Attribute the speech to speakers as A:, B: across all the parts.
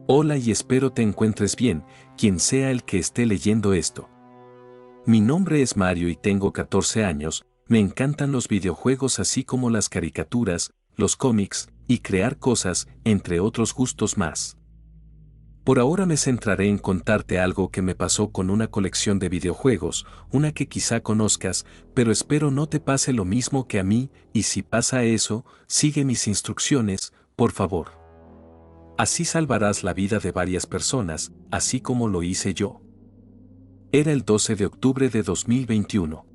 A: Hola y espero te encuentres bien, quien sea el que esté leyendo esto. Mi nombre es Mario y tengo 14 años, me encantan los videojuegos así como las caricaturas, los cómics, y crear cosas, entre otros gustos más. Por ahora me centraré en contarte algo que me pasó con una colección de videojuegos, una que quizá conozcas, pero espero no te pase lo mismo que a mí, y si pasa eso, sigue mis instrucciones, por favor. Así salvarás la vida de varias personas, así como lo hice yo. Era el 12 de octubre de 2021.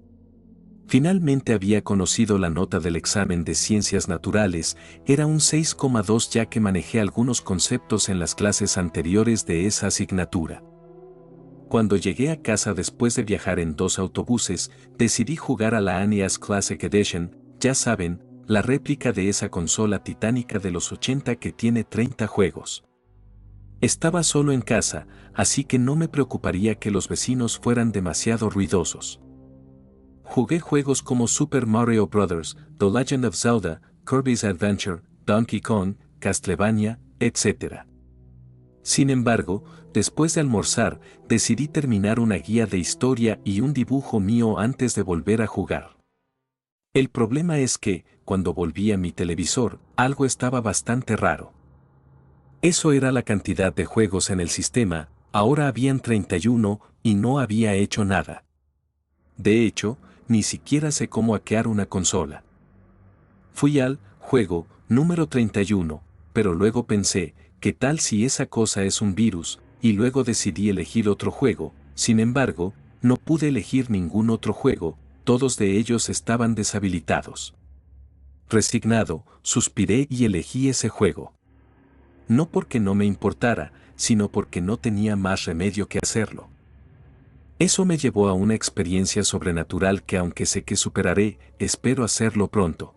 A: Finalmente había conocido la nota del examen de ciencias naturales, era un 6,2 ya que manejé algunos conceptos en las clases anteriores de esa asignatura. Cuando llegué a casa después de viajar en 2 autobuses, decidí jugar a la NES Classic Edition, ya saben, la réplica de esa consola titánica de los 80 que tiene 30 juegos. Estaba solo en casa, así que no me preocuparía que los vecinos fueran demasiado ruidosos. Jugué juegos como Super Mario Bros., The Legend of Zelda, Kirby's Adventure, Donkey Kong, Castlevania, etc. Sin embargo, después de almorzar, decidí terminar una guía de historia y un dibujo mío antes de volver a jugar. El problema es que, cuando volví a mi televisor, algo estaba bastante raro. Eso era la cantidad de juegos en el sistema, ahora habían 31 y no había hecho nada. De hecho, ni siquiera sé cómo hackear una consola. Fui al juego número 31, pero luego pensé, ¿qué tal si esa cosa es un virus? Y luego decidí elegir otro juego, sin embargo, no pude elegir ningún otro juego, todos de ellos estaban deshabilitados. Resignado, suspiré y elegí ese juego. No porque no me importara, sino porque no tenía más remedio que hacerlo. Eso me llevó a una experiencia sobrenatural que aunque sé que superaré, espero hacerlo pronto.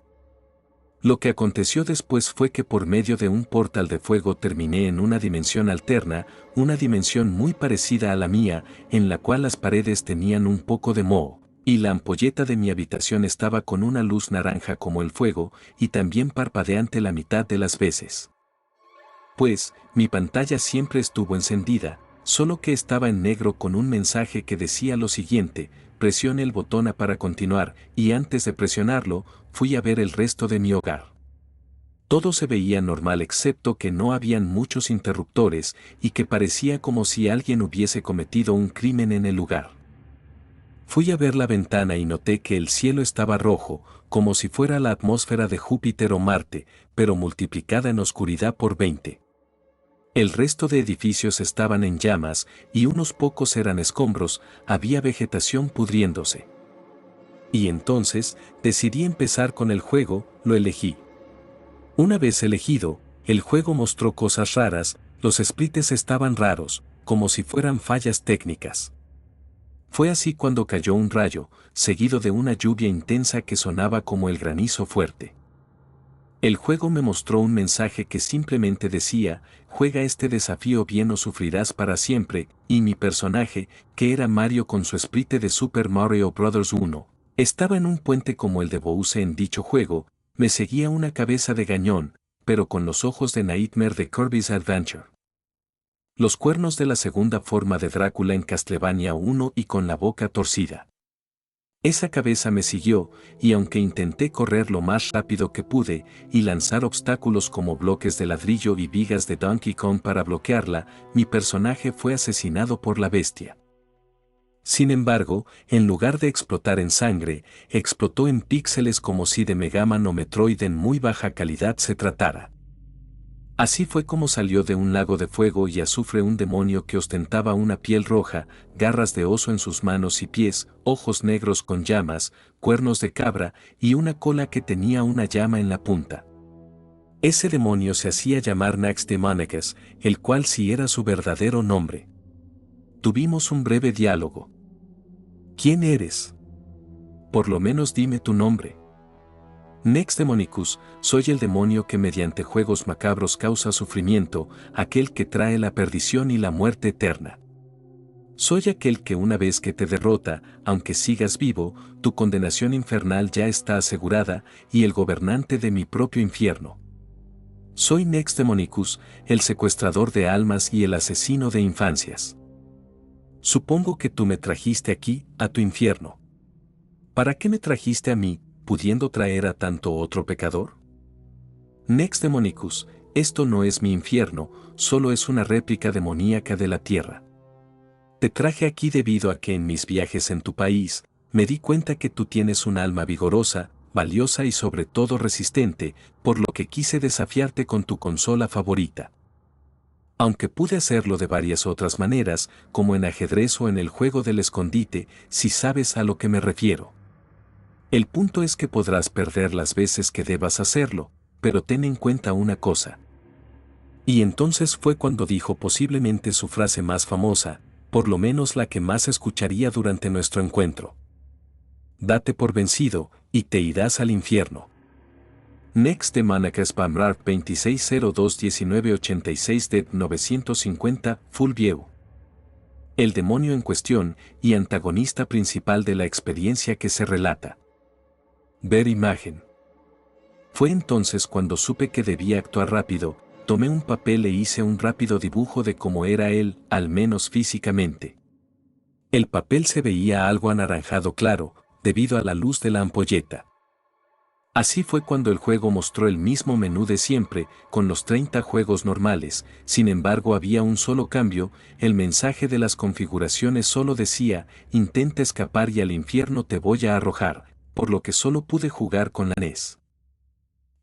A: Lo que aconteció después fue que por medio de un portal de fuego terminé en una dimensión alterna, una dimensión muy parecida a la mía, en la cual las paredes tenían un poco de moho, y la ampolleta de mi habitación estaba con una luz naranja como el fuego, y también parpadeante la mitad de las veces. Pues, mi pantalla siempre estuvo encendida, solo que estaba en negro con un mensaje que decía lo siguiente: presione el botón A para continuar, y antes de presionarlo, fui a ver el resto de mi hogar. Todo se veía normal excepto que no habían muchos interruptores y que parecía como si alguien hubiese cometido un crimen en el lugar. Fui a ver la ventana y noté que el cielo estaba rojo, como si fuera la atmósfera de Júpiter o Marte, pero multiplicada en oscuridad por 20. El resto de edificios estaban en llamas y unos pocos eran escombros, había vegetación pudriéndose. Y entonces, decidí empezar con el juego, lo elegí. Una vez elegido, el juego mostró cosas raras, los sprites estaban raros, como si fueran fallas técnicas. Fue así cuando cayó un rayo, seguido de una lluvia intensa que sonaba como el granizo fuerte. El juego me mostró un mensaje que simplemente decía: juega este desafío bien o sufrirás para siempre, y mi personaje, que era Mario con su sprite de Super Mario Bros. 1, estaba en un puente como el de Bowser en dicho juego, me seguía una cabeza de gañón, pero con los ojos de Nightmare de Kirby's Adventure. Los cuernos de la segunda forma de Drácula en Castlevania 1 y con la boca torcida. Esa cabeza me siguió, y aunque intenté correr lo más rápido que pude y lanzar obstáculos como bloques de ladrillo y vigas de Donkey Kong para bloquearla, mi personaje fue asesinado por la bestia. Sin embargo, en lugar de explotar en sangre, explotó en píxeles como si de Mega Man o Metroid en muy baja calidad se tratara. Así fue como salió de un lago de fuego y azufre un demonio que ostentaba una piel roja, garras de oso en sus manos y pies, ojos negros con llamas, cuernos de cabra y una cola que tenía una llama en la punta. Ese demonio se hacía llamar Nax Demonicus, el cual sí era su verdadero nombre. Tuvimos un breve diálogo. ¿Quién eres? Por lo menos dime tu nombre. Nex Demonicus, soy el demonio que mediante juegos macabros causa sufrimiento, aquel que trae la perdición y la muerte eterna. Soy aquel que una vez que te derrota, aunque sigas vivo, tu condenación infernal ya está asegurada, y el gobernante de mi propio infierno. Soy Nex Demonicus, el secuestrador de almas y el asesino de infancias. Supongo que tú me trajiste aquí, a tu infierno. ¿Para qué me trajiste a mí, pudiendo traer a tanto otro pecador? Nex Demonicus, esto no es mi infierno, solo es una réplica demoníaca de la tierra. Te traje aquí debido a que en mis viajes en tu país, me di cuenta que tú tienes un alma vigorosa, valiosa y sobre todo resistente, por lo que quise desafiarte con tu consola favorita. Aunque pude hacerlo de varias otras maneras, como en ajedrez o en el juego del escondite, si sabes a lo que me refiero. El punto es que podrás perder las veces que debas hacerlo, pero ten en cuenta una cosa. Y entonces fue cuando dijo posiblemente su frase más famosa, por lo menos la que más escucharía durante nuestro encuentro. Date por vencido, y te irás al infierno. Next de Manacas Pamrar 2602-1986 de 950 Full View. El demonio en cuestión y antagonista principal de la experiencia que se relata. Ver imagen. Fue entonces cuando supe que debía actuar rápido, tomé un papel e hice un rápido dibujo de cómo era él, al menos físicamente. El papel se veía algo anaranjado claro, debido a la luz de la ampolleta. Así fue cuando el juego mostró el mismo menú de siempre, con los 30 juegos normales, sin embargo había un solo cambio, el mensaje de las configuraciones solo decía, intenta escapar y al infierno te voy a arrojar, por lo que solo pude jugar con la NES.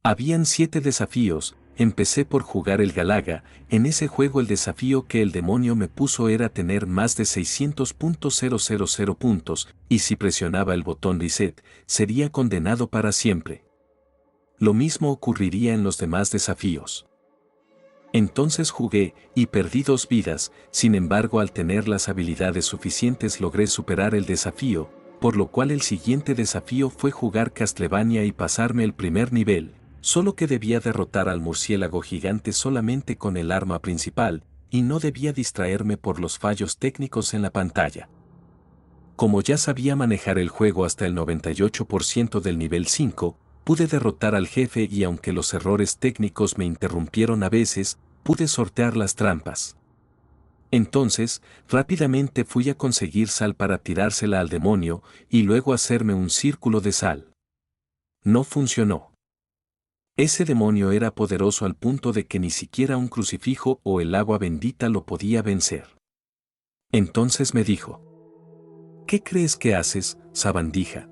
A: Habían 7 desafíos, empecé por jugar el Galaga, en ese juego el desafío que el demonio me puso era tener más de 600.000 puntos, y si presionaba el botón reset, sería condenado para siempre. Lo mismo ocurriría en los demás desafíos. Entonces jugué, y perdí 2 vidas, sin embargo al tener las habilidades suficientes logré superar el desafío, por lo cual el siguiente desafío fue jugar Castlevania y pasarme el primer nivel. Solo que debía derrotar al murciélago gigante solamente con el arma principal, y no debía distraerme por los fallos técnicos en la pantalla. Como ya sabía manejar el juego hasta el 98% del nivel 5, pude derrotar al jefe y aunque los errores técnicos me interrumpieron a veces, pude sortear las trampas. Entonces, rápidamente fui a conseguir sal para tirársela al demonio y luego hacerme un círculo de sal. No funcionó. Ese demonio era poderoso al punto de que ni siquiera un crucifijo o el agua bendita lo podía vencer. Entonces me dijo: ¿qué crees que haces, sabandija?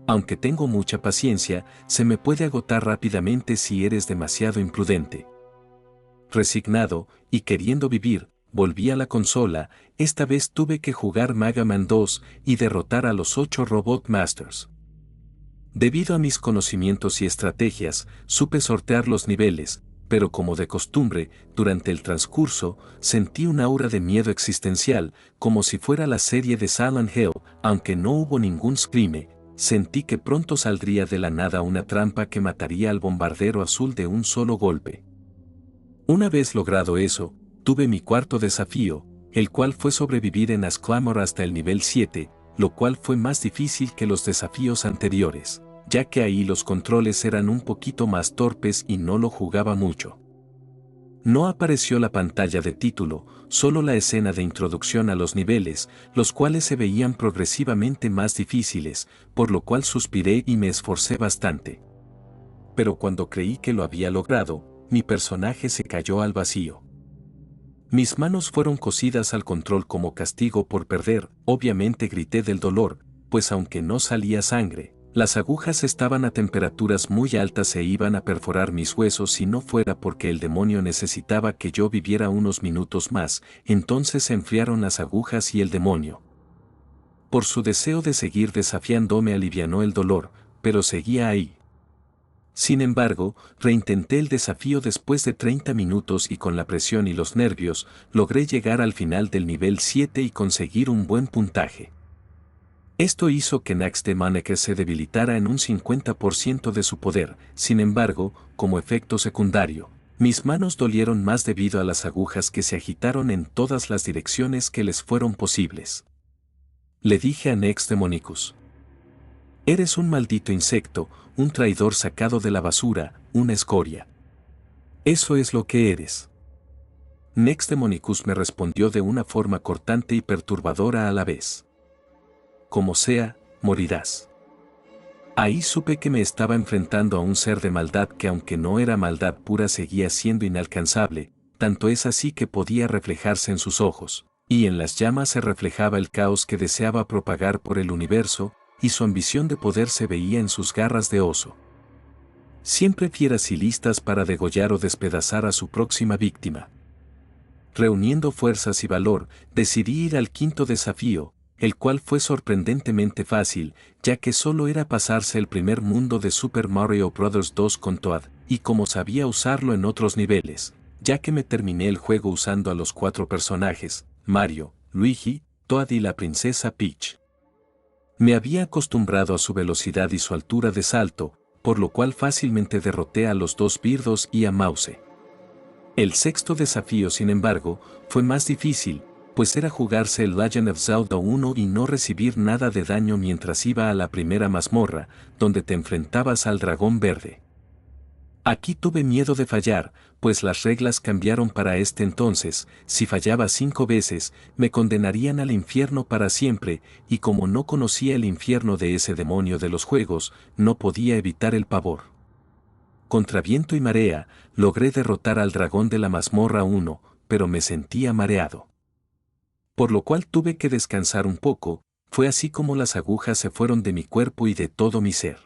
A: Aunque tengo mucha paciencia, se me puede agotar rápidamente si eres demasiado imprudente. Resignado, y queriendo vivir, volví a la consola, esta vez tuve que jugar Mega Man 2 y derrotar a los 8 Robot Masters. Debido a mis conocimientos y estrategias, supe sortear los niveles, pero como de costumbre, durante el transcurso, sentí un aura de miedo existencial, como si fuera la serie de Silent Hill, aunque no hubo ningún scream, sentí que pronto saldría de la nada una trampa que mataría al bombardero azul de un solo golpe. Una vez logrado eso, tuve mi cuarto desafío, el cual fue sobrevivir en Asclamor hasta el nivel 7, lo cual fue más difícil que los desafíos anteriores, ya que ahí los controles eran un poquito más torpes y no lo jugaba mucho. No apareció la pantalla de título, solo la escena de introducción a los niveles, los cuales se veían progresivamente más difíciles, por lo cual suspiré y me esforcé bastante. Pero cuando creí que lo había logrado, mi personaje se cayó al vacío. Mis manos fueron cosidas al control como castigo por perder, obviamente grité del dolor, pues aunque no salía sangre, las agujas estaban a temperaturas muy altas e iban a perforar mis huesos si no fuera porque el demonio necesitaba que yo viviera unos minutos más, entonces se enfriaron las agujas y el demonio, por su deseo de seguir desafiándome, alivianó el dolor, pero seguía ahí. Sin embargo, reintenté el desafío después de 30 minutos y con la presión y los nervios, logré llegar al final del nivel 7 y conseguir un buen puntaje. Esto hizo que Nax de Maneke se debilitara en un 50% de su poder, sin embargo, como efecto secundario, mis manos dolieron más debido a las agujas que se agitaron en todas las direcciones que les fueron posibles. Le dije a Nex Demonicus: eres un maldito insecto, un traidor sacado de la basura, una escoria. Eso es lo que eres. Nextdemonicus me respondió de una forma cortante y perturbadora a la vez. Como sea, morirás. Ahí supe que me estaba enfrentando a un ser de maldad que aunque no era maldad pura seguía siendo inalcanzable, tanto es así que podía reflejarse en sus ojos, y en las llamas se reflejaba el caos que deseaba propagar por el universo, y su ambición de poder se veía en sus garras de oso. Siempre fieras y listas para degollar o despedazar a su próxima víctima. Reuniendo fuerzas y valor, decidí ir al quinto desafío, el cual fue sorprendentemente fácil, ya que solo era pasarse el primer mundo de Super Mario Bros. 2 con Toad, y como sabía usarlo en otros niveles, ya que me terminé el juego usando a los 4 personajes, Mario, Luigi, Toad y la princesa Peach. Me había acostumbrado a su velocidad y su altura de salto, por lo cual fácilmente derroté a los 2 Birdos y a Mouse. El sexto desafío, sin embargo, fue más difícil, pues era jugarse el Legend of Zelda 1 y no recibir nada de daño mientras iba a la primera mazmorra, donde te enfrentabas al dragón verde. Aquí tuve miedo de fallar, pues las reglas cambiaron para este entonces, si fallaba 5 veces, me condenarían al infierno para siempre, y como no conocía el infierno de ese demonio de los juegos, no podía evitar el pavor. Contra viento y marea, logré derrotar al dragón de la mazmorra 1, pero me sentía mareado. Por lo cual tuve que descansar un poco, fue así como las agujas se fueron de mi cuerpo y de todo mi ser.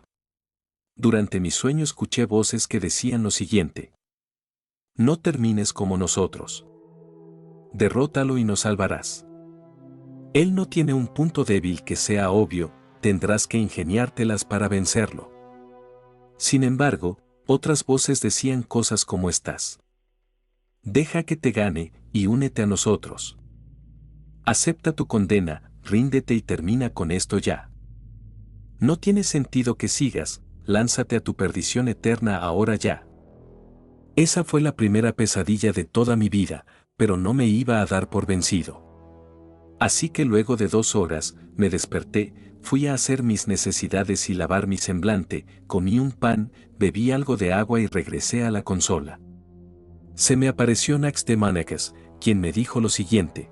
A: Durante mi sueño escuché voces que decían lo siguiente. No termines como nosotros. Derrótalo y nos salvarás. Él no tiene un punto débil que sea obvio, tendrás que ingeniártelas para vencerlo. Sin embargo, otras voces decían cosas como estas. Deja que te gane, y únete a nosotros. Acepta tu condena, ríndete y termina con esto ya. No tiene sentido que sigas, lánzate a tu perdición eterna ahora ya. Esa fue la primera pesadilla de toda mi vida, pero no me iba a dar por vencido. Así que luego de 2 horas, me desperté, fui a hacer mis necesidades y lavar mi semblante, comí un pan, bebí algo de agua y regresé a la consola. Se me apareció Nextdemonicus, quien me dijo lo siguiente.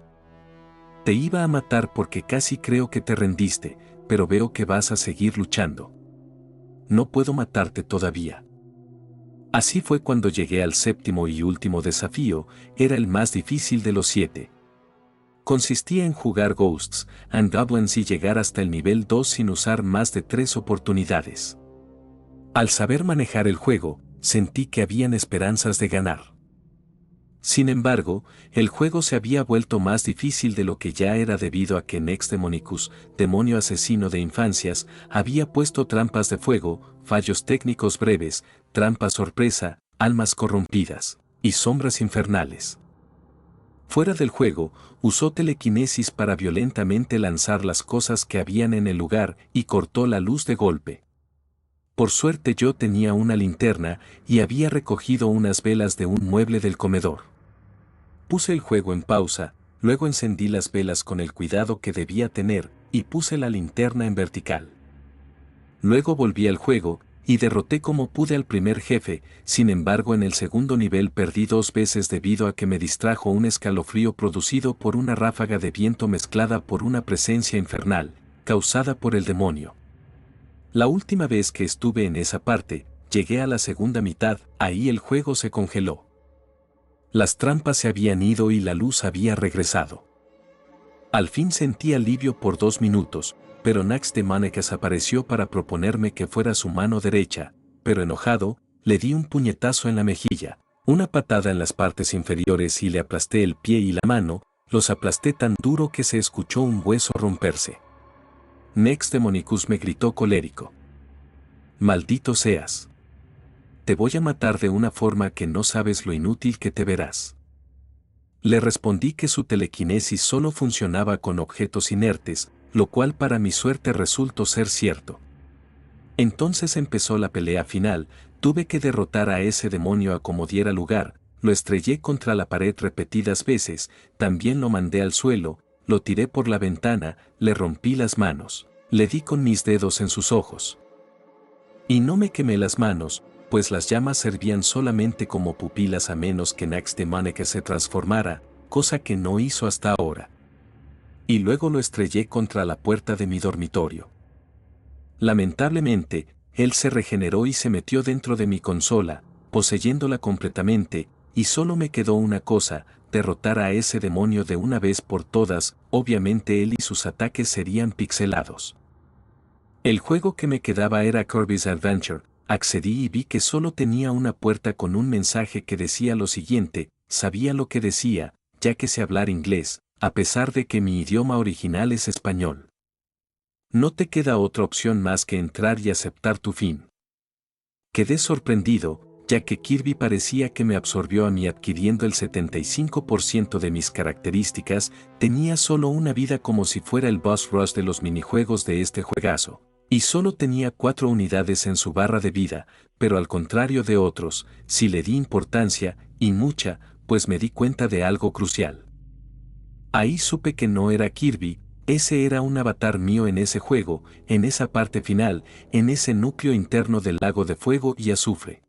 A: Te iba a matar porque casi creo que te rendiste, pero veo que vas a seguir luchando. No puedo matarte todavía. Así fue cuando llegué al séptimo y último desafío, era el más difícil de los 7. Consistía en jugar Ghosts and Goblins y llegar hasta el nivel 2 sin usar más de 3 oportunidades. Al saber manejar el juego, sentí que habían esperanzas de ganar. Sin embargo, el juego se había vuelto más difícil de lo que ya era debido a que Nextdemonicus, demonio asesino de infancias, había puesto trampas de fuego, fallos técnicos breves, trampas sorpresa, almas corrompidas, y sombras infernales. Fuera del juego, usó telequinesis para violentamente lanzar las cosas que habían en el lugar y cortó la luz de golpe. Por suerte yo tenía una linterna y había recogido unas velas de un mueble del comedor. Puse el juego en pausa, luego encendí las velas con el cuidado que debía tener y puse la linterna en vertical. Luego volví al juego y derroté como pude al primer jefe, sin embargo en el segundo nivel perdí 2 veces debido a que me distrajo un escalofrío producido por una ráfaga de viento mezclada por una presencia infernal, causada por el demonio. La última vez que estuve en esa parte, llegué a la segunda mitad, ahí el juego se congeló. Las trampas se habían ido y la luz había regresado. Al fin sentí alivio por 2 minutos, pero Nextdemonicus apareció para proponerme que fuera su mano derecha, pero enojado, le di un puñetazo en la mejilla, una patada en las partes inferiores y le aplasté el pie y la mano, los aplasté tan duro que se escuchó un hueso romperse. Nextdemonicus me gritó colérico. Maldito seas. Te voy a matar de una forma que no sabes lo inútil que te verás. Le respondí que su telequinesis solo funcionaba con objetos inertes, lo cual para mi suerte resultó ser cierto. Entonces empezó la pelea final, tuve que derrotar a ese demonio a como diera lugar, lo estrellé contra la pared repetidas veces, también lo mandé al suelo, lo tiré por la ventana, le rompí las manos, le di con mis dedos en sus ojos. Y no me quemé las manos, pues las llamas servían solamente como pupilas a menos que Nax Demonicus se transformara, cosa que no hizo hasta ahora. Y luego lo estrellé contra la puerta de mi dormitorio. Lamentablemente, él se regeneró y se metió dentro de mi consola, poseyéndola completamente, y solo me quedó una cosa: derrotar a ese demonio de una vez por todas. Obviamente él y sus ataques serían pixelados. El juego que me quedaba era Kirby's Adventure. Accedí y vi que solo tenía una puerta con un mensaje que decía lo siguiente: sabía lo que decía, ya que sé hablar inglés, a pesar de que mi idioma original es español. No te queda otra opción más que entrar y aceptar tu fin. Quedé sorprendido, ya que Kirby parecía que me absorbió a mí adquiriendo el 75% de mis características. Tenía solo una vida como si fuera el boss rush de los minijuegos de este juegazo, y solo tenía 4 unidades en su barra de vida, pero al contrario de otros, sí le di importancia, y mucha, pues me di cuenta de algo crucial. Ahí supe que no era Kirby, ese era un avatar mío en ese juego, en esa parte final, en ese núcleo interno del lago de fuego y azufre.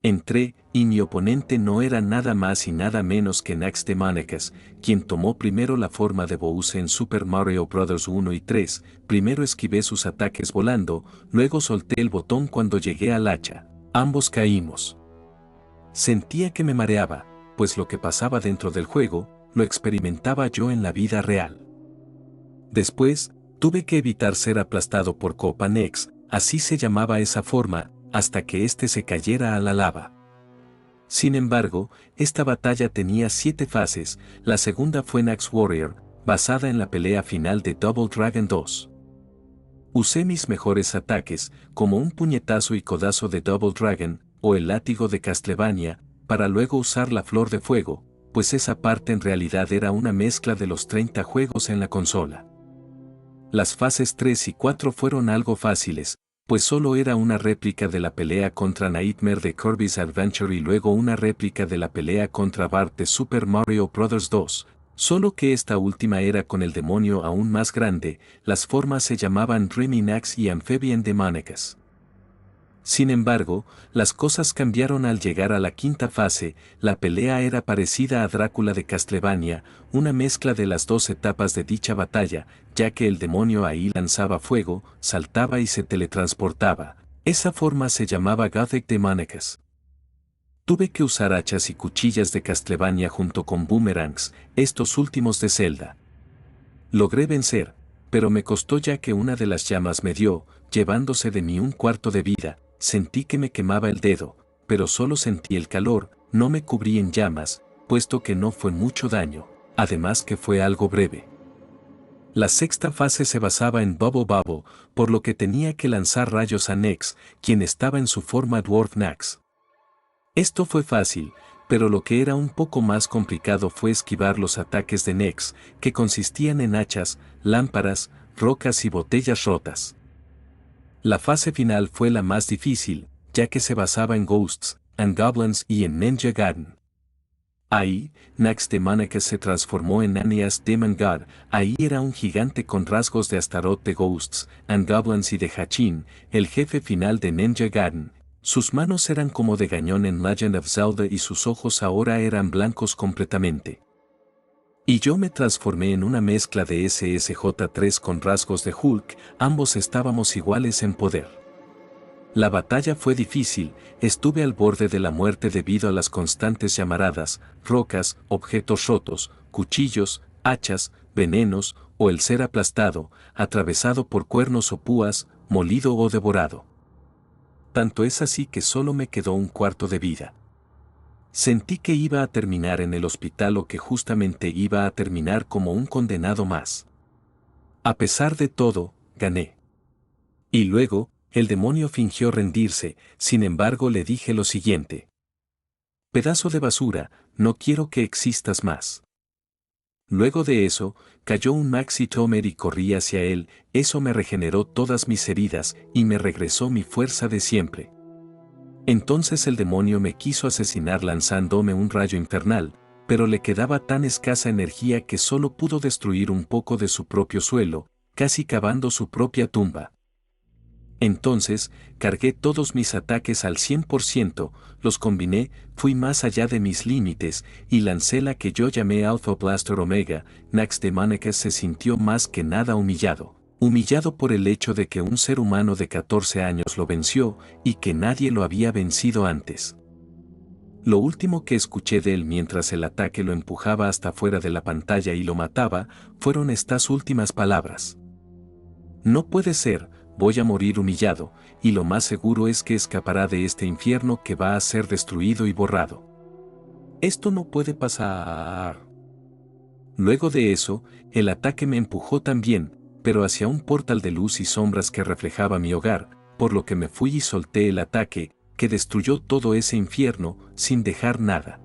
A: Entré, y mi oponente no era nada más y nada menos que Nax Demonicus, quien tomó primero la forma de Bowser en Super Mario Bros. 1 y 3, primero esquivé sus ataques volando, luego solté el botón cuando llegué al hacha. Ambos caímos. Sentía que me mareaba, pues lo que pasaba dentro del juego, lo experimentaba yo en la vida real. Después, tuve que evitar ser aplastado por Copa Nex, así se llamaba esa forma, hasta que éste se cayera a la lava. Sin embargo, esta batalla tenía 7 fases. La segunda fue Nax Warrior, basada en la pelea final de Double Dragon 2. Usé mis mejores ataques, como un puñetazo y codazo de Double Dragon, o el látigo de Castlevania, para luego usar la flor de fuego, pues esa parte en realidad era una mezcla de los 30 juegos en la consola. Las fases 3 y 4 fueron algo fáciles, pues solo era una réplica de la pelea contra Nightmare de Kirby's Adventure y luego una réplica de la pelea contra Bart de Super Mario Bros. 2, solo que esta última era con el demonio aún más grande. Las formas se llamaban Dreamy Nax y Amphibian Demonicus. Sin embargo, las cosas cambiaron al llegar a la quinta fase. La pelea era parecida a Drácula de Castlevania, una mezcla de las 2 etapas de dicha batalla, ya que el demonio ahí lanzaba fuego, saltaba y se teletransportaba. Esa forma se llamaba Gothic Demonicus. Tuve que usar hachas y cuchillas de Castlevania junto con boomerangs, estos últimos de Zelda. Logré vencer, pero me costó ya que una de las llamas me dio, llevándose de mí un cuarto de vida. Sentí que me quemaba el dedo, pero solo sentí el calor, no me cubrí en llamas, puesto que no fue mucho daño, además que fue algo breve. La sexta fase se basaba en Bubble Bubble, por lo que tenía que lanzar rayos a Nex, quien estaba en su forma Dwarf Nax. Esto fue fácil, pero lo que era un poco más complicado fue esquivar los ataques de Nex, que consistían en hachas, lámparas, rocas y botellas rotas. La fase final fue la más difícil, ya que se basaba en Ghosts and Goblins y en Ninja Gaiden. Ahí, Nax Demonicus se transformó en Anias Demon God. Ahí era un gigante con rasgos de Astaroth de Ghosts and Goblins y de Hachin, el jefe final de Ninja Gaiden. Sus manos eran como de Gañón en Legend of Zelda y sus ojos ahora eran blancos completamente. Y yo me transformé en una mezcla de SSJ3 con rasgos de Hulk. Ambos estábamos iguales en poder. La batalla fue difícil, estuve al borde de la muerte debido a las constantes llamaradas, rocas, objetos rotos, cuchillos, hachas, venenos, o el ser aplastado, atravesado por cuernos o púas, molido o devorado. Tanto es así que solo me quedó un cuarto de vida. Sentí que iba a terminar en el hospital o que justamente iba a terminar como un condenado más. A pesar de todo, gané. Y luego, el demonio fingió rendirse. Sin embargo le dije lo siguiente: pedazo de basura, no quiero que existas más. Luego de eso, cayó un Maxi Tomer y corrí hacia él. Eso me regeneró todas mis heridas y me regresó mi fuerza de siempre. Entonces el demonio me quiso asesinar lanzándome un rayo infernal, pero le quedaba tan escasa energía que solo pudo destruir un poco de su propio suelo, casi cavando su propia tumba. Entonces, cargué todos mis ataques al 100%, los combiné, fui más allá de mis límites, y lancé la que yo llamé Alpha Blaster Omega. Nax Demonicus se sintió más que nada humillado. Humillado por el hecho de que un ser humano de 14 años lo venció, y que nadie lo había vencido antes. Lo último que escuché de él mientras el ataque lo empujaba hasta fuera de la pantalla y lo mataba, fueron estas últimas palabras. No puede ser, voy a morir humillado, y lo más seguro es que escapará de este infierno que va a ser destruido y borrado. Esto no puede pasar. Luego de eso, el ataque me empujó también, pero hacia un portal de luz y sombras que reflejaba mi hogar, por lo que me fui y solté el ataque, que destruyó todo ese infierno, sin dejar nada.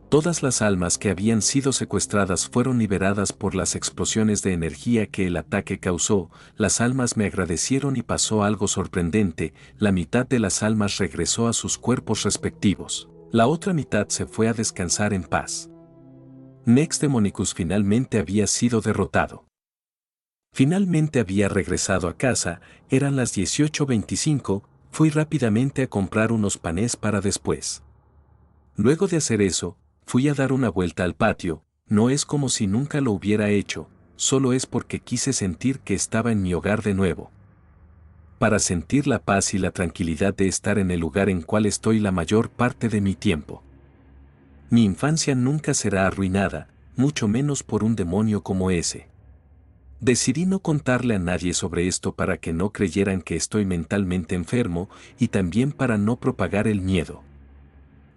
A: Todas las almas que habían sido secuestradas fueron liberadas por las explosiones de energía que el ataque causó. Las almas me agradecieron y pasó algo sorprendente, la mitad de las almas regresó a sus cuerpos respectivos. La otra mitad se fue a descansar en paz. Nex Demonicus finalmente había sido derrotado. Finalmente había regresado a casa, eran las 18:25, fui rápidamente a comprar unos panes para después. Luego de hacer eso, fui a dar una vuelta al patio, no es como si nunca lo hubiera hecho, solo es porque quise sentir que estaba en mi hogar de nuevo. Para sentir la paz y la tranquilidad de estar en el lugar en cual estoy la mayor parte de mi tiempo. Mi infancia nunca será arruinada, mucho menos por un demonio como ese. Decidí no contarle a nadie sobre esto para que no creyeran que estoy mentalmente enfermo y también para no propagar el miedo.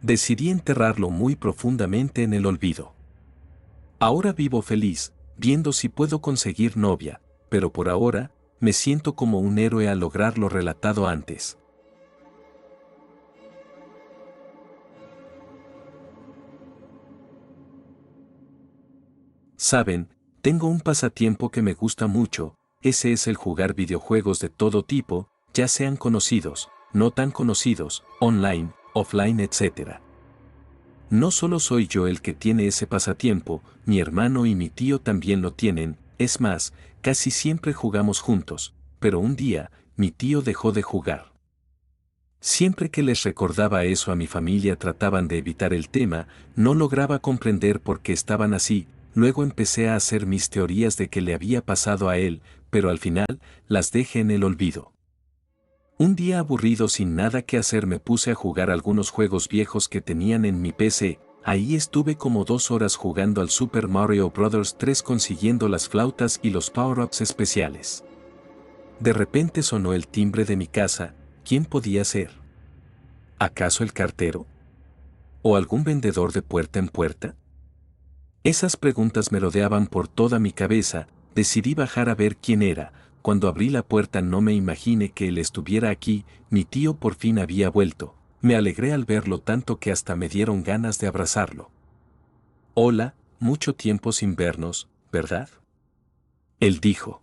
A: Decidí enterrarlo muy profundamente en el olvido. Ahora vivo feliz, viendo si puedo conseguir novia, pero por ahora, me siento como un héroe al lograr lo relatado antes. Saben, tengo un pasatiempo que me gusta mucho, ese es el jugar videojuegos de todo tipo, ya sean conocidos, no tan conocidos, online, offline, etc. No solo soy yo el que tiene ese pasatiempo, mi hermano y mi tío también lo tienen, es más, casi siempre jugamos juntos, pero un día, mi tío dejó de jugar. Siempre que les recordaba eso a mi familia trataban de evitar el tema, no lograba comprender por qué estaban así, luego empecé a hacer mis teorías de que le había pasado a él, pero al final, las dejé en el olvido. Un día aburrido sin nada que hacer me puse a jugar algunos juegos viejos que tenían en mi PC, ahí estuve como 2 horas jugando al Super Mario Bros. 3 consiguiendo las flautas y los power-ups especiales. De repente sonó el timbre de mi casa, ¿quién podía ser? ¿Acaso el cartero? ¿O algún vendedor de puerta en puerta? Esas preguntas me rodeaban por toda mi cabeza, decidí bajar a ver quién era. Cuando abrí la puerta no me imaginé que él estuviera aquí, mi tío por fin había vuelto. Me alegré al verlo tanto que hasta me dieron ganas de abrazarlo. Hola, mucho tiempo sin vernos, ¿verdad? Él dijo.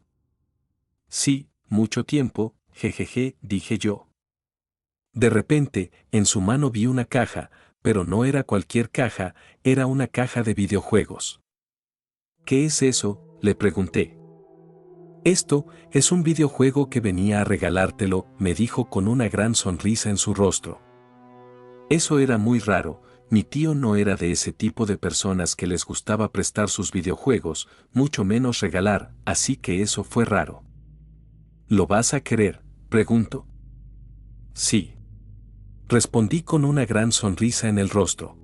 A: Sí, mucho tiempo, jejeje, dije yo. De repente, en su mano vi una caja, pero no era cualquier caja, era una caja de videojuegos. ¿Qué es eso?, le pregunté. Esto es un videojuego que venía a regalártelo, me dijo con una gran sonrisa en su rostro. Eso era muy raro, mi tío no era de ese tipo de personas que les gustaba prestar sus videojuegos, mucho menos regalar, así que eso fue raro. ¿Lo vas a querer?, preguntó. Sí. Respondí con una gran sonrisa en el rostro.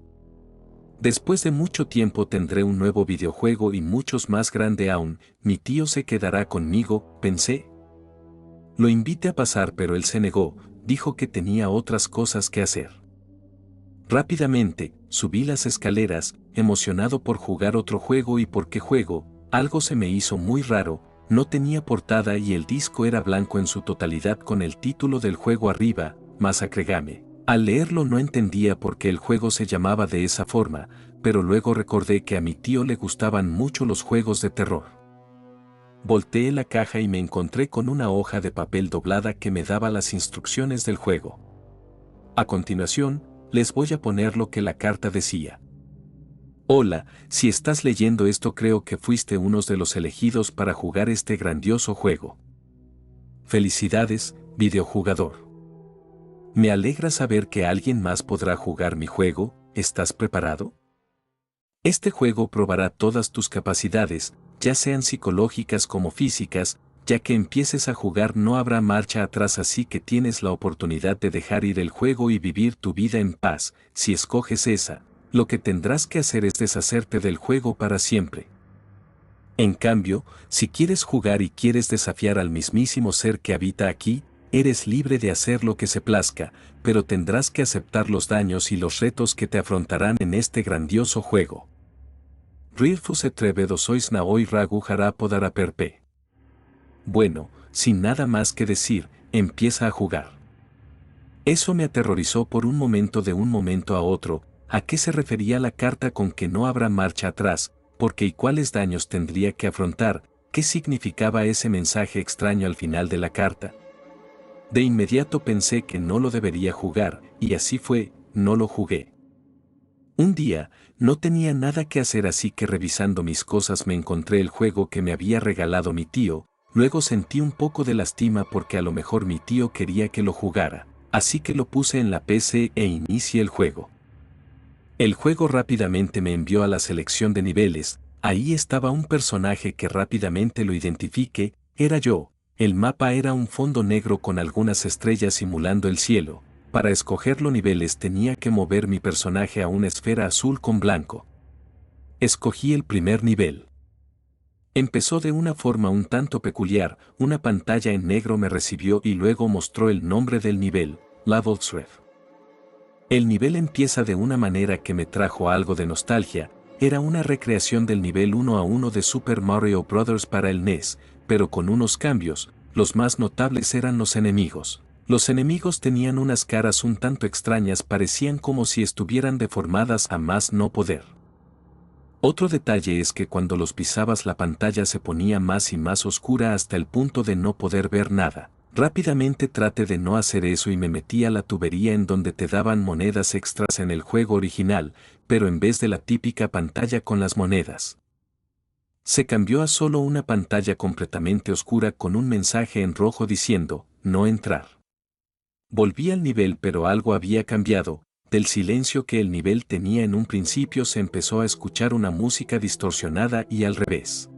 A: Después de mucho tiempo tendré un nuevo videojuego y muchos más grande aún, mi tío se quedará conmigo, pensé. Lo invité a pasar pero él se negó, dijo que tenía otras cosas que hacer. Rápidamente, subí las escaleras, emocionado por jugar otro juego y porque juego, algo se me hizo muy raro, no tenía portada y el disco era blanco en su totalidad con el título del juego arriba, Massacre Game. Al leerlo no entendía por qué el juego se llamaba de esa forma, pero luego recordé que a mi tío le gustaban mucho los juegos de terror. Volteé la caja y me encontré con una hoja de papel doblada que me daba las instrucciones del juego. A continuación, les voy a poner lo que la carta decía. Hola, si estás leyendo esto creo que fuiste uno de los elegidos para jugar este grandioso juego. Felicidades, videojugador. Me alegra saber que alguien más podrá jugar mi juego. ¿Estás preparado? Este juego probará todas tus capacidades, ya sean psicológicas como físicas, ya que empieces a jugar no habrá marcha atrás, así que tienes la oportunidad de dejar ir el juego y vivir tu vida en paz. Si escoges esa, lo que tendrás que hacer es deshacerte del juego para siempre. En cambio, si quieres jugar y quieres desafiar al mismísimo ser que habita aquí, eres libre de hacer lo que se plazca, pero tendrás que aceptar los daños y los retos que te afrontarán en este grandioso juego. Rirfu se trevedo sois naoi ragu hará podara perpe. Bueno, sin nada más que decir, empieza a jugar. Eso me aterrorizó por un momento. De un momento a otro. ¿A qué se refería la carta con que no habrá marcha atrás? ¿Por qué y cuáles daños tendría que afrontar? ¿Qué significaba ese mensaje extraño al final de la carta? De inmediato pensé que no lo debería jugar, y así fue, no lo jugué. Un día, no tenía nada que hacer, así que revisando mis cosas me encontré el juego que me había regalado mi tío. Luego sentí un poco de lástima porque a lo mejor mi tío quería que lo jugara, así que lo puse en la PC e inicié el juego. El juego rápidamente me envió a la selección de niveles. Ahí estaba un personaje que rápidamente lo identifiqué, era yo. El mapa era un fondo negro con algunas estrellas simulando el cielo. Para escoger los niveles tenía que mover mi personaje a una esfera azul con blanco. Escogí el primer nivel. Empezó de una forma un tanto peculiar, una pantalla en negro me recibió y luego mostró el nombre del nivel, Level 3. El nivel empieza de una manera que me trajo algo de nostalgia, era una recreación del nivel 1 a 1 de Super Mario Bros. Para el NES, pero con unos cambios. Los más notables eran los enemigos. Los enemigos tenían unas caras un tanto extrañas, parecían como si estuvieran deformadas a más no poder. Otro detalle es que cuando los pisabas la pantalla se ponía más y más oscura hasta el punto de no poder ver nada. Rápidamente traté de no hacer eso y me metí a la tubería en donde te daban monedas extras en el juego original, pero en vez de la típica pantalla con las monedas, se cambió a solo una pantalla completamente oscura con un mensaje en rojo diciendo, no entrar. Volví al nivel, pero algo había cambiado. Del silencio que el nivel tenía en un principio se empezó a escuchar una música distorsionada y al revés.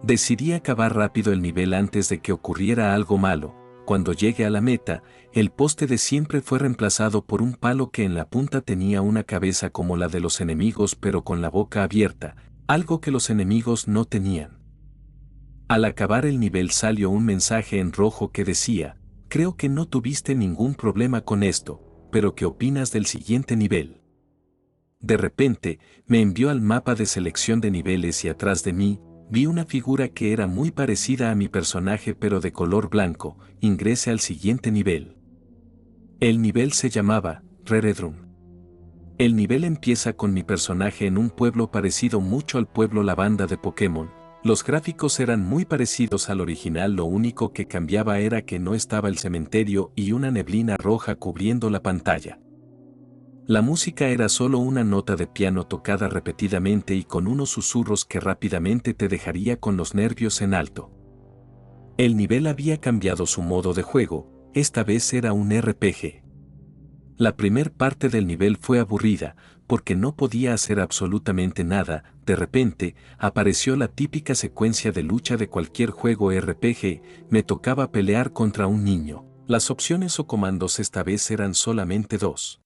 A: Decidí acabar rápido el nivel antes de que ocurriera algo malo. Cuando llegué a la meta, el poste de siempre fue reemplazado por un palo que en la punta tenía una cabeza como la de los enemigos pero con la boca abierta, algo que los enemigos no tenían. Al acabar el nivel salió un mensaje en rojo que decía, creo que no tuviste ningún problema con esto, pero ¿qué opinas del siguiente nivel? De repente, me envió al mapa de selección de niveles y atrás de mí, vi una figura que era muy parecida a mi personaje pero de color blanco. Ingresé al siguiente nivel. El nivel se llamaba Reredrum. El nivel empieza con mi personaje en un pueblo parecido mucho al pueblo Lavanda de Pokémon. Los gráficos eran muy parecidos al original, lo único que cambiaba era que no estaba el cementerio y una neblina roja cubriendo la pantalla. La música era solo una nota de piano tocada repetidamente y con unos susurros que rápidamente te dejaría con los nervios en alto. El nivel había cambiado su modo de juego, esta vez era un RPG. La primer parte del nivel fue aburrida, porque no podía hacer absolutamente nada. De repente, apareció la típica secuencia de lucha de cualquier juego RPG, me tocaba pelear contra un niño. Las opciones o comandos esta vez eran solamente dos.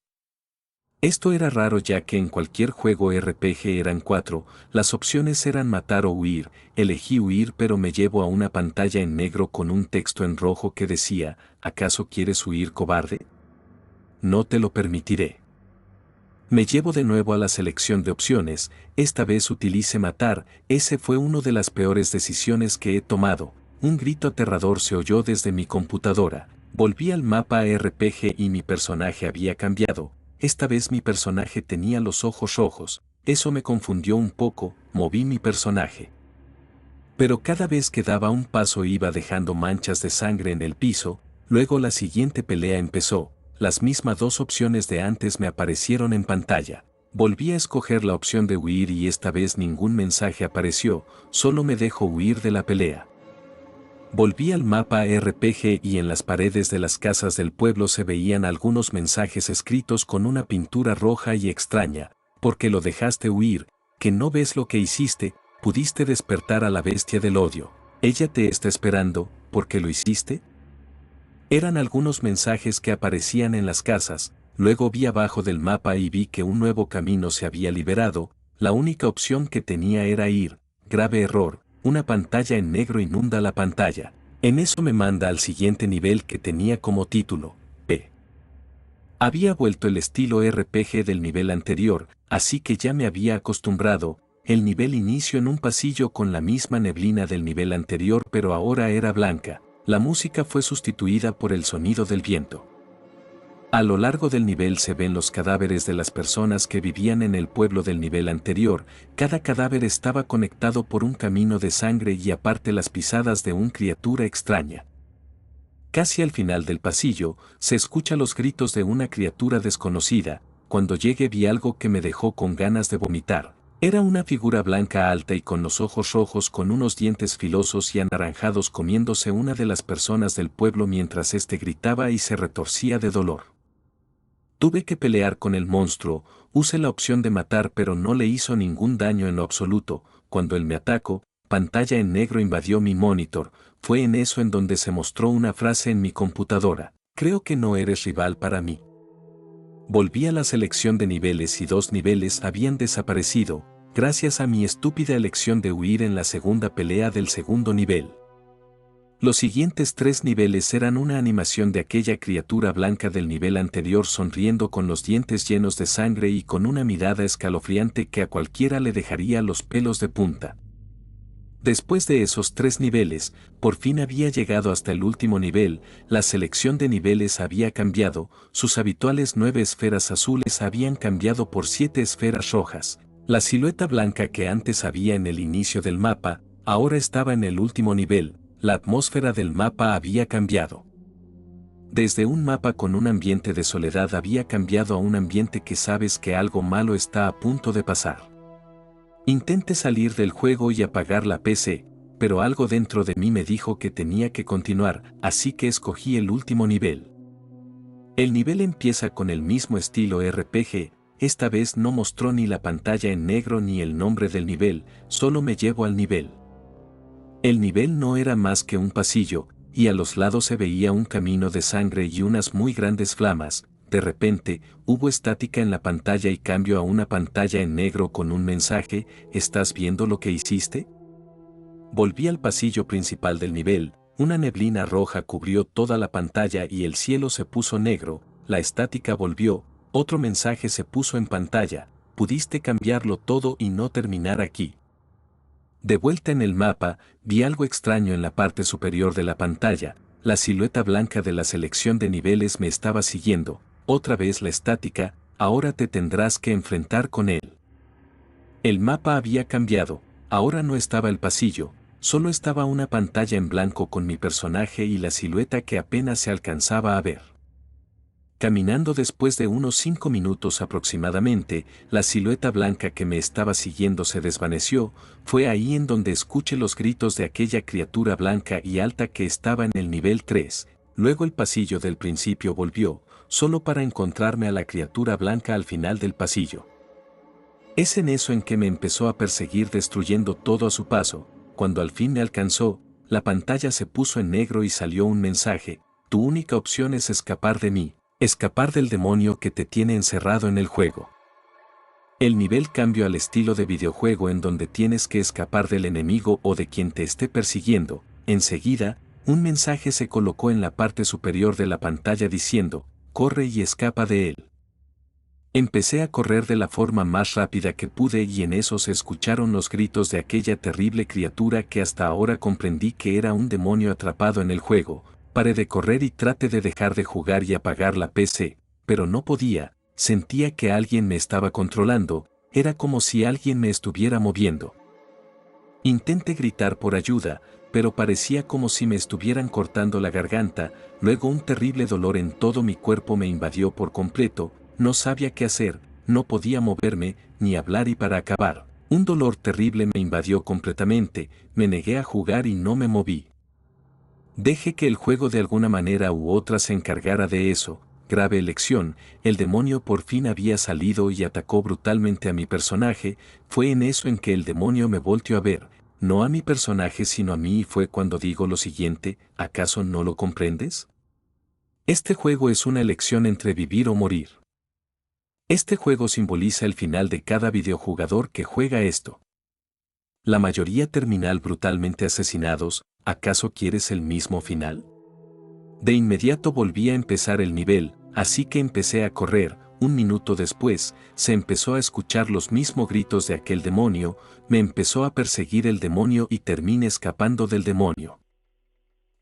A: Esto era raro ya que en cualquier juego RPG eran 4, las opciones eran matar o huir, elegí huir pero me llevo a una pantalla en negro con un texto en rojo que decía, ¿acaso quieres huir, cobarde? No te lo permitiré. Me llevo de nuevo a la selección de opciones, esta vez utilice matar, ese fue una de las peores decisiones que he tomado, un grito aterrador se oyó desde mi computadora, volví al mapa RPG y mi personaje había cambiado, esta vez mi personaje tenía los ojos rojos, eso me confundió un poco, moví mi personaje. Pero cada vez que daba un paso iba dejando manchas de sangre en el piso, luego la siguiente pelea empezó. Las mismas dos opciones de antes me aparecieron en pantalla. Volví a escoger la opción de huir y esta vez ningún mensaje apareció, solo me dejó huir de la pelea. Volví al mapa RPG y en las paredes de las casas del pueblo se veían algunos mensajes escritos con una pintura roja y extraña. Porque lo dejaste huir, que no ves lo que hiciste, pudiste despertar a la bestia del odio. Ella te está esperando, ¿por qué lo hiciste? Eran algunos mensajes que aparecían en las casas. Luego vi abajo del mapa y vi que un nuevo camino se había liberado. La única opción que tenía era ir. Grave error, una pantalla en negro inunda la pantalla. En eso me manda al siguiente nivel que tenía como título, P. Había vuelto el estilo RPG del nivel anterior, así que ya me había acostumbrado. El nivel inicio en un pasillo con la misma neblina del nivel anterior, pero ahora era blanca. La música fue sustituida por el sonido del viento. A lo largo del nivel se ven los cadáveres de las personas que vivían en el pueblo del nivel anterior. Cada cadáver estaba conectado por un camino de sangre y aparte las pisadas de una criatura extraña. Casi al final del pasillo, se escucha los gritos de una criatura desconocida. Cuando llegué vi algo que me dejó con ganas de vomitar. Era una figura blanca alta y con los ojos rojos con unos dientes filosos y anaranjados comiéndose una de las personas del pueblo mientras éste gritaba y se retorcía de dolor. Tuve que pelear con el monstruo, usé la opción de matar pero no le hizo ningún daño en lo absoluto. Cuando él me atacó, pantalla en negro invadió mi monitor. Fue en eso en donde se mostró una frase en mi computadora: creo que no eres rival para mí. Volví a la selección de niveles y 2 niveles habían desaparecido, gracias a mi estúpida elección de huir en la segunda pelea del segundo nivel. Los siguientes 3 niveles eran una animación de aquella criatura blanca del nivel anterior sonriendo con los dientes llenos de sangre y con una mirada escalofriante que a cualquiera le dejaría los pelos de punta. Después de esos 3 niveles, por fin había llegado hasta el último nivel. La selección de niveles había cambiado, sus habituales 9 esferas azules habían cambiado por 7 esferas rojas. La silueta blanca que antes había en el inicio del mapa, ahora estaba en el último nivel. La atmósfera del mapa había cambiado. Desde un mapa con un ambiente de soledad había cambiado a un ambiente que sabes que algo malo está a punto de pasar. Intenté salir del juego y apagar la PC, pero algo dentro de mí me dijo que tenía que continuar, así que escogí el último nivel. El nivel empieza con el mismo estilo RPG, esta vez no mostró ni la pantalla en negro ni el nombre del nivel, solo me llevo al nivel. El nivel no era más que un pasillo, y a los lados se veía un camino de sangre y unas muy grandes flamas. De repente, hubo estática en la pantalla y cambio a una pantalla en negro con un mensaje: ¿estás viendo lo que hiciste? Volví al pasillo principal del nivel, una neblina roja cubrió toda la pantalla y el cielo se puso negro, la estática volvió, otro mensaje se puso en pantalla: pudiste cambiarlo todo y no terminar aquí. De vuelta en el mapa, vi algo extraño en la parte superior de la pantalla. La silueta blanca de la selección de niveles me estaba siguiendo. Otra vez la estática: ahora te tendrás que enfrentar con él. El mapa había cambiado, ahora no estaba el pasillo, solo estaba una pantalla en blanco con mi personaje y la silueta que apenas se alcanzaba a ver. Caminando después de unos 5 minutos aproximadamente, la silueta blanca que me estaba siguiendo se desvaneció. Fue ahí en donde escuché los gritos de aquella criatura blanca y alta que estaba en el nivel 3. Luego el pasillo del principio volvió, solo para encontrarme a la criatura blanca al final del pasillo. Es en eso en que me empezó a perseguir destruyendo todo a su paso. Cuando al fin me alcanzó, la pantalla se puso en negro y salió un mensaje: tu única opción es escapar de mí. Escapar del demonio que te tiene encerrado en el juego. El nivel cambió al estilo de videojuego en donde tienes que escapar del enemigo o de quien te esté persiguiendo. Enseguida, un mensaje se colocó en la parte superior de la pantalla diciendo: corre y escapa de él. Empecé a correr de la forma más rápida que pude y en eso se escucharon los gritos de aquella terrible criatura que hasta ahora comprendí que era un demonio atrapado en el juego. Paré de correr y traté de dejar de jugar y apagar la PC, pero no podía, sentía que alguien me estaba controlando, era como si alguien me estuviera moviendo. Intenté gritar por ayuda, pero parecía como si me estuvieran cortando la garganta. Luego un terrible dolor en todo mi cuerpo me invadió por completo, no sabía qué hacer, no podía moverme, ni hablar y para acabar, un dolor terrible me invadió completamente, me negué a jugar y no me moví. Deje que el juego de alguna manera u otra se encargara de eso. Grave elección, el demonio por fin había salido y atacó brutalmente a mi personaje. Fue en eso en que el demonio me volteó a ver, no a mi personaje sino a mí, y fue cuando digo lo siguiente: ¿acaso no lo comprendes? Este juego es una elección entre vivir o morir. Este juego simboliza el final de cada videojugador que juega esto. La mayoría terminal brutalmente asesinados. ¿Acaso quieres el mismo final? De inmediato volví a empezar el nivel, así que empecé a correr. Un minuto después, se empezó a escuchar los mismos gritos de aquel demonio, me empezó a perseguir el demonio y terminé escapando del demonio.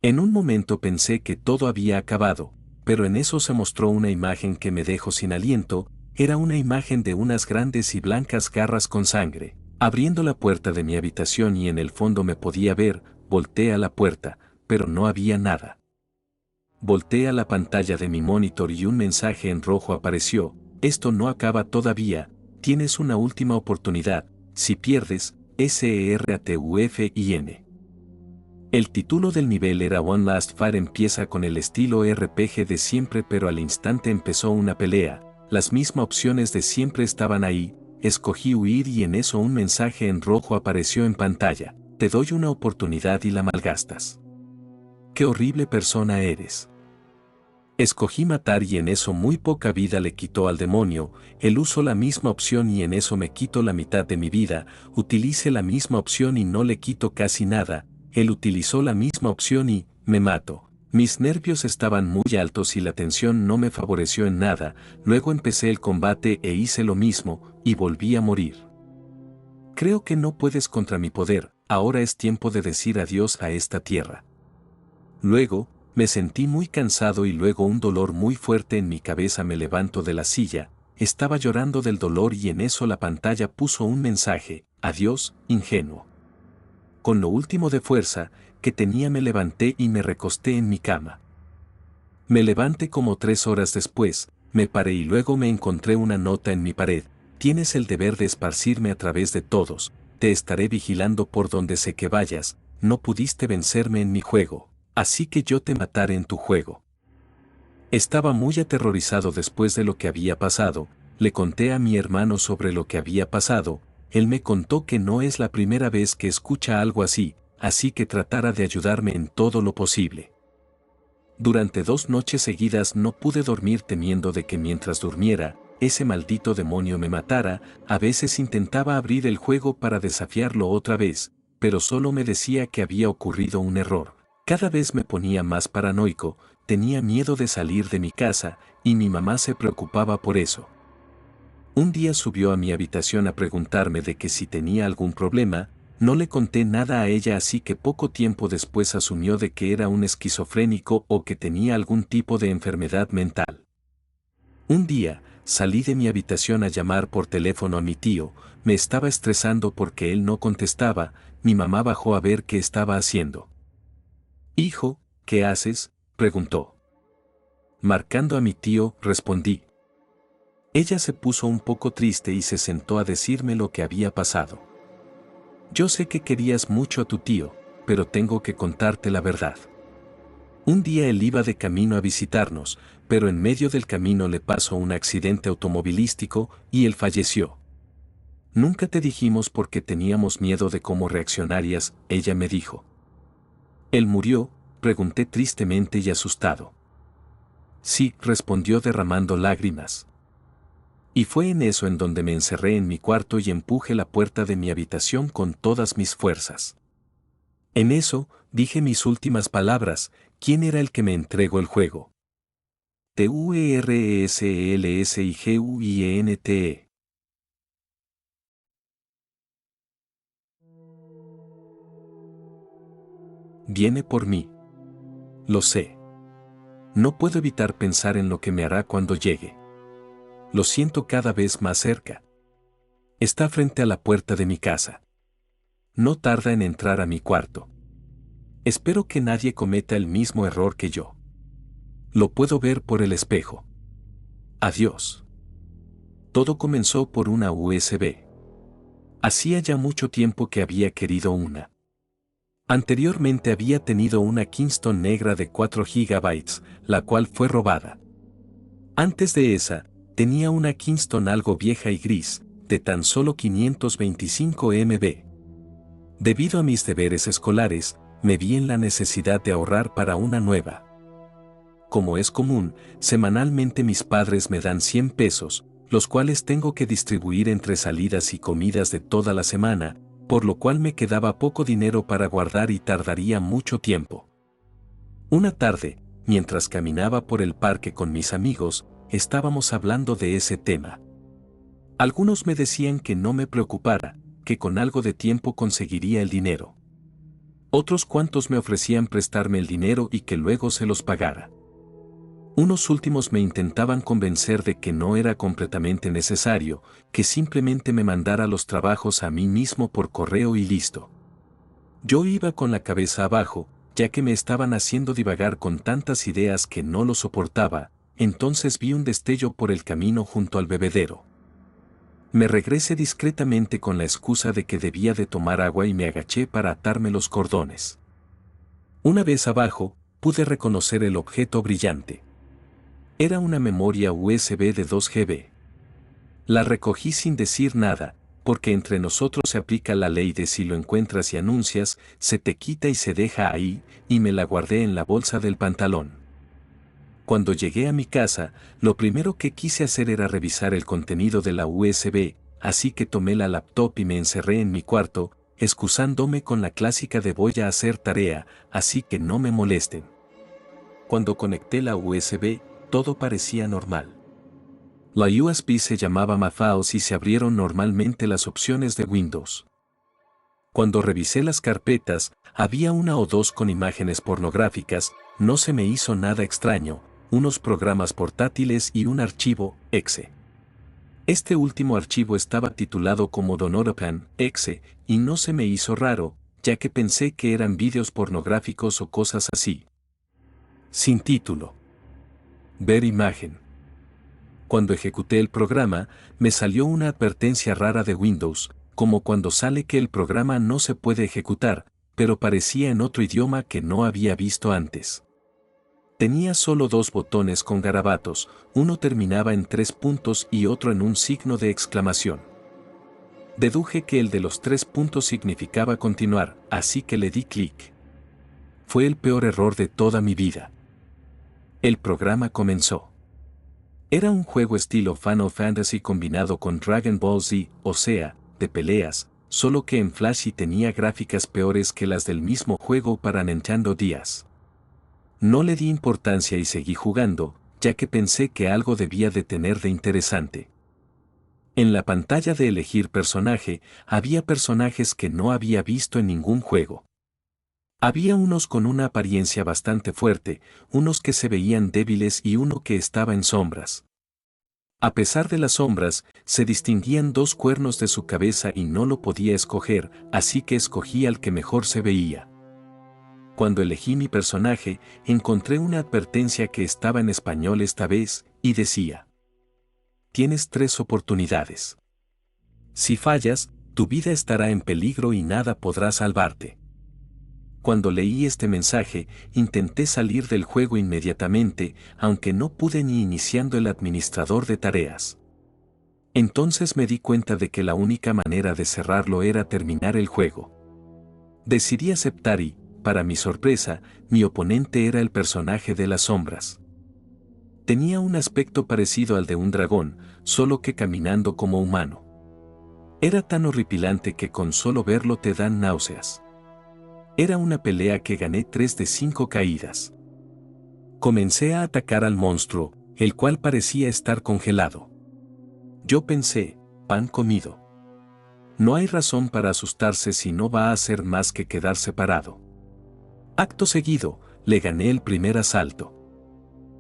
A: En un momento pensé que todo había acabado, pero en eso se mostró una imagen que me dejó sin aliento. Era una imagen de unas grandes y blancas garras con sangre, abriendo la puerta de mi habitación, y en el fondo me podía ver. Volteé a la puerta, pero no había nada. Volteé a la pantalla de mi monitor y un mensaje en rojo apareció: esto no acaba todavía, tienes una última oportunidad, si pierdes, SERATUFIN. El título del nivel era One Last Fire. Empieza con el estilo RPG de siempre, pero al instante empezó una pelea. Las mismas opciones de siempre estaban ahí. Escogí huir y en eso un mensaje en rojo apareció en pantalla: te doy una oportunidad y la malgastas. ¡Qué horrible persona eres! Escogí matar y en eso muy poca vida le quitó al demonio. Él usó la misma opción y en eso me quito la mitad de mi vida. Utilice la misma opción y no le quito casi nada. Él utilizó la misma opción y me mato. Mis nervios estaban muy altos y la tensión no me favoreció en nada. Luego empecé el combate e hice lo mismo, y volví a morir. Creo que no puedes contra mi poder. Ahora es tiempo de decir adiós a esta tierra. Luego, me sentí muy cansado y luego un dolor muy fuerte en mi cabeza. Me levanto de la silla, estaba llorando del dolor y en eso la pantalla puso un mensaje: adiós, ingenuo. Con lo último de fuerza que tenía me levanté y me recosté en mi cama. Me levanté como 3 horas después, me paré y luego me encontré una nota en mi pared: tienes el deber de esparcirme a través de todos, te estaré vigilando por donde sé que vayas, no pudiste vencerme en mi juego, así que yo te mataré en tu juego. Estaba muy aterrorizado después de lo que había pasado. Le conté a mi hermano sobre lo que había pasado. Él me contó que no es la primera vez que escucha algo así que tratara de ayudarme en todo lo posible. Durante 2 noches seguidas no pude dormir temiendo de que mientras durmiera, ese maldito demonio me matara. A veces intentaba abrir el juego para desafiarlo otra vez, pero solo me decía que había ocurrido un error. Cada vez me ponía más paranoico, tenía miedo de salir de mi casa, y mi mamá se preocupaba por eso. Un día subió a mi habitación a preguntarme de que si tenía algún problema. No le conté nada a ella, así que poco tiempo después asumió de que era un esquizofrénico o que tenía algún tipo de enfermedad mental. Un día, salí de mi habitación a llamar por teléfono a mi tío. Me estaba estresando porque él no contestaba. Mi mamá bajó a ver qué estaba haciendo. «Hijo, ¿qué haces?», preguntó. «Marcando a mi tío», respondí. Ella se puso un poco triste y se sentó a decirme lo que había pasado. «Yo sé que querías mucho a tu tío, pero tengo que contarte la verdad. Un día él iba de camino a visitarnos, pero en medio del camino le pasó un accidente automovilístico y él falleció. Nunca te dijimos porque teníamos miedo de cómo reaccionarías», ella me dijo. «¿Él murió?», pregunté tristemente y asustado. «Sí», respondió derramando lágrimas. Y fue en eso en donde me encerré en mi cuarto y empujé la puerta de mi habitación con todas mis fuerzas. En eso, dije mis últimas palabras: «¿Quién era el que me entregó el juego?». TUERSLSIGUIENTE. Viene por mí. Lo sé. No puedo evitar pensar en lo que me hará cuando llegue. Lo siento cada vez más cerca. Está frente a la puerta de mi casa. No tarda en entrar a mi cuarto. Espero que nadie cometa el mismo error que yo. Lo puedo ver por el espejo. Adiós. Todo comenzó por una USB. Hacía ya mucho tiempo que había querido una. Anteriormente había tenido una Kingston negra de 4 GB, la cual fue robada. Antes de esa, tenía una Kingston algo vieja y gris, de tan solo 525 MB. Debido a mis deberes escolares, me vi en la necesidad de ahorrar para una nueva. Como es común, semanalmente mis padres me dan 100 pesos, los cuales tengo que distribuir entre salidas y comidas de toda la semana, por lo cual me quedaba poco dinero para guardar y tardaría mucho tiempo. Una tarde, mientras caminaba por el parque con mis amigos, estábamos hablando de ese tema. Algunos me decían que no me preocupara, que con algo de tiempo conseguiría el dinero. Otros cuantos me ofrecían prestarme el dinero y que luego se los pagara. Unos últimos me intentaban convencer de que no era completamente necesario, que simplemente me mandara los trabajos a mí mismo por correo y listo. Yo iba con la cabeza abajo, ya que me estaban haciendo divagar con tantas ideas que no lo soportaba, entonces vi un destello por el camino junto al bebedero. Me regresé discretamente con la excusa de que debía de tomar agua y me agaché para atarme los cordones. Una vez abajo, pude reconocer el objeto brillante. Era una memoria USB de 2 GB. La recogí sin decir nada, porque entre nosotros se aplica la ley de si lo encuentras y anuncias, se te quita y se deja ahí, y me la guardé en la bolsa del pantalón. Cuando llegué a mi casa, lo primero que quise hacer era revisar el contenido de la USB, así que tomé la laptop y me encerré en mi cuarto, excusándome con la clásica de voy a hacer tarea, así que no me molesten. Cuando conecté la USB, todo parecía normal. La USB se llamaba MAFaos y se abrieron normalmente las opciones de Windows. Cuando revisé las carpetas, había una o dos con imágenes pornográficas, no se me hizo nada extraño, unos programas portátiles y un archivo, exe. Este último archivo estaba titulado como Donorapan, exe, y no se me hizo raro, ya que pensé que eran vídeos pornográficos o cosas así. Sin título. Ver imagen. Cuando ejecuté el programa, me salió una advertencia rara de Windows, como cuando sale que el programa no se puede ejecutar, pero parecía en otro idioma que no había visto antes. Tenía solo 2 botones con garabatos, uno terminaba en 3 puntos y otro en un signo de exclamación. Deduje que el de los 3 puntos significaba continuar, así que le di clic. Fue el peor error de toda mi vida. El programa comenzó. Era un juego estilo Final Fantasy combinado con Dragon Ball Z, o sea, de peleas, solo que en Flash y tenía gráficas peores que las del mismo juego para Nintendo DS. No le di importancia y seguí jugando, ya que pensé que algo debía de tener de interesante. En la pantalla de elegir personaje, había personajes que no había visto en ningún juego. Había unos con una apariencia bastante fuerte, unos que se veían débiles y uno que estaba en sombras. A pesar de las sombras, se distinguían 2 cuernos de su cabeza y no lo podía escoger, así que escogí al que mejor se veía. Cuando elegí mi personaje, encontré una advertencia que estaba en español esta vez, y decía: tienes 3 oportunidades. Si fallas, tu vida estará en peligro y nada podrá salvarte. Cuando leí este mensaje, intenté salir del juego inmediatamente, aunque no pude ni iniciando el administrador de tareas. Entonces me di cuenta de que la única manera de cerrarlo era terminar el juego. Decidí aceptar y, para mi sorpresa, mi oponente era el personaje de las sombras. Tenía un aspecto parecido al de un dragón, solo que caminando como humano. Era tan horripilante que con solo verlo te dan náuseas. Era una pelea que gané 3 de 5 caídas. Comencé a atacar al monstruo, el cual parecía estar congelado. Yo pensé, pan comido. No hay razón para asustarse si no va a hacer más que quedarse parado. Acto seguido, le gané el primer asalto.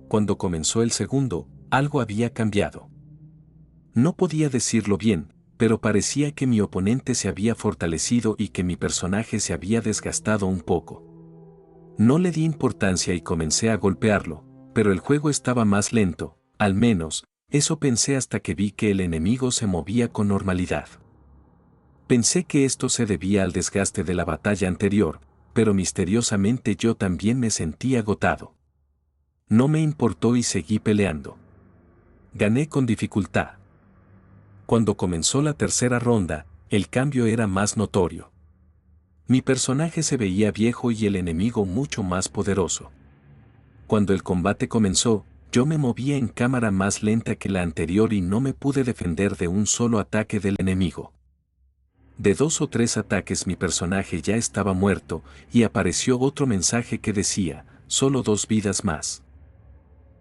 A: Cuando comenzó el segundo, algo había cambiado. No podía decirlo bien, pero parecía que mi oponente se había fortalecido y que mi personaje se había desgastado un poco. No le di importancia y comencé a golpearlo, pero el juego estaba más lento, al menos, eso pensé hasta que vi que el enemigo se movía con normalidad. Pensé que esto se debía al desgaste de la batalla anterior, pero misteriosamente yo también me sentí agotado. No me importó y seguí peleando. Gané con dificultad. Cuando comenzó la tercera ronda, el cambio era más notorio. Mi personaje se veía viejo y el enemigo mucho más poderoso. Cuando el combate comenzó, yo me movía en cámara más lenta que la anterior y no me pude defender de un solo ataque del enemigo. De 2 o 3 ataques mi personaje ya estaba muerto y apareció otro mensaje que decía, solo 2 vidas más.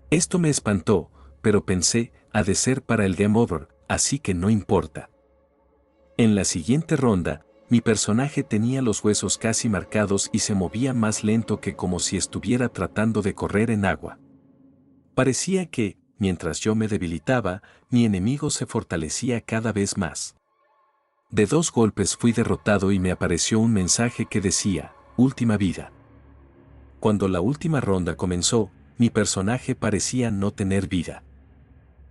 A: Esto me espantó, pero pensé, ha de ser para el game over, así que no importa. En la siguiente ronda, mi personaje tenía los huesos casi marcados y se movía más lento que como si estuviera tratando de correr en agua. Parecía que, mientras yo me debilitaba, mi enemigo se fortalecía cada vez más. De 2 golpes fui derrotado y me apareció un mensaje que decía, última vida. Cuando la última ronda comenzó, mi personaje parecía no tener vida.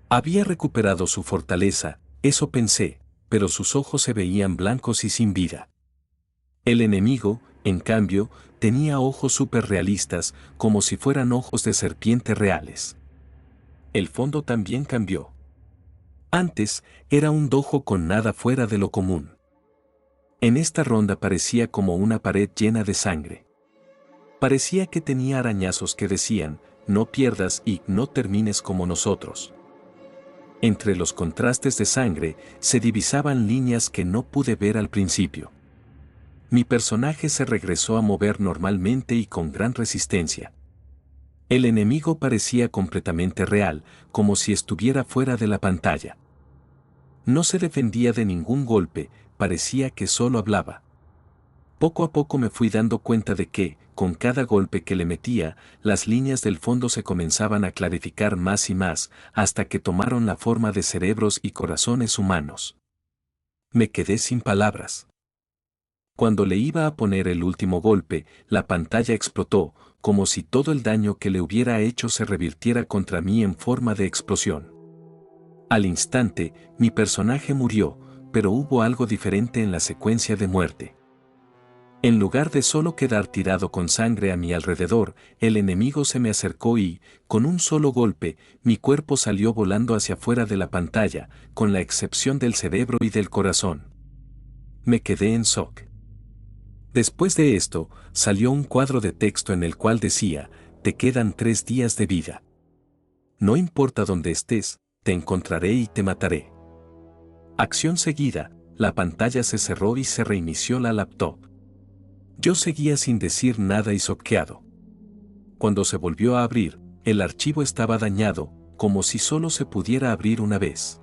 A: Había recuperado su fortaleza, eso pensé, pero sus ojos se veían blancos y sin vida. El enemigo, en cambio, tenía ojos superrealistas, como si fueran ojos de serpiente reales. El fondo también cambió. Antes, era un dojo con nada fuera de lo común. En esta ronda parecía como una pared llena de sangre. Parecía que tenía arañazos que decían, no pierdas y no termines como nosotros. Entre los contrastes de sangre se divisaban líneas que no pude ver al principio. Mi personaje se regresó a mover normalmente y con gran resistencia. El enemigo parecía completamente real, como si estuviera fuera de la pantalla. No se defendía de ningún golpe, parecía que solo hablaba. Poco a poco me fui dando cuenta de que, con cada golpe que le metía, las líneas del fondo se comenzaban a clarificar más y más, hasta que tomaron la forma de cerebros y corazones humanos. Me quedé sin palabras. Cuando le iba a poner el último golpe, la pantalla explotó, como si todo el daño que le hubiera hecho se revirtiera contra mí en forma de explosión. Al instante, mi personaje murió, pero hubo algo diferente en la secuencia de muerte. En lugar de solo quedar tirado con sangre a mi alrededor, el enemigo se me acercó y, con un solo golpe, mi cuerpo salió volando hacia afuera de la pantalla, con la excepción del cerebro y del corazón. Me quedé en shock. Después de esto, salió un cuadro de texto en el cual decía, te quedan 3 días de vida. No importa dónde estés, te encontraré y te mataré. Acción seguida, la pantalla se cerró y se reinició la laptop. Yo seguía sin decir nada y shoqueado. Cuando se volvió a abrir, el archivo estaba dañado, como si solo se pudiera abrir una vez.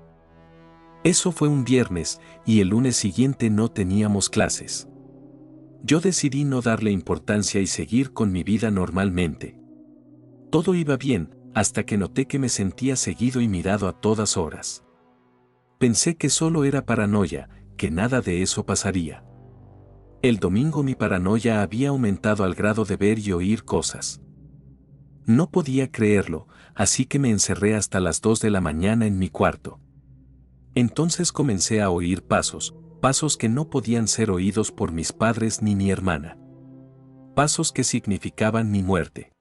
A: Eso fue un viernes, y el lunes siguiente no teníamos clases. Yo decidí no darle importancia y seguir con mi vida normalmente. Todo iba bien, hasta que noté que me sentía seguido y mirado a todas horas. Pensé que solo era paranoia, que nada de eso pasaría. El domingo mi paranoia había aumentado al grado de ver y oír cosas. No podía creerlo, así que me encerré hasta las 2 de la mañana en mi cuarto. Entonces comencé a oír pasos, pasos que no podían ser oídos por mis padres ni mi hermana. Pasos que significaban mi muerte.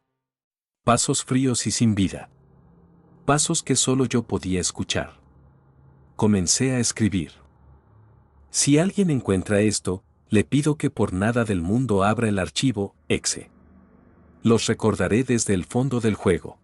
A: Pasos fríos y sin vida. Pasos que solo yo podía escuchar. Comencé a escribir. Si alguien encuentra esto, le pido que por nada del mundo abra el archivo, exe. Los recordaré desde el fondo del juego.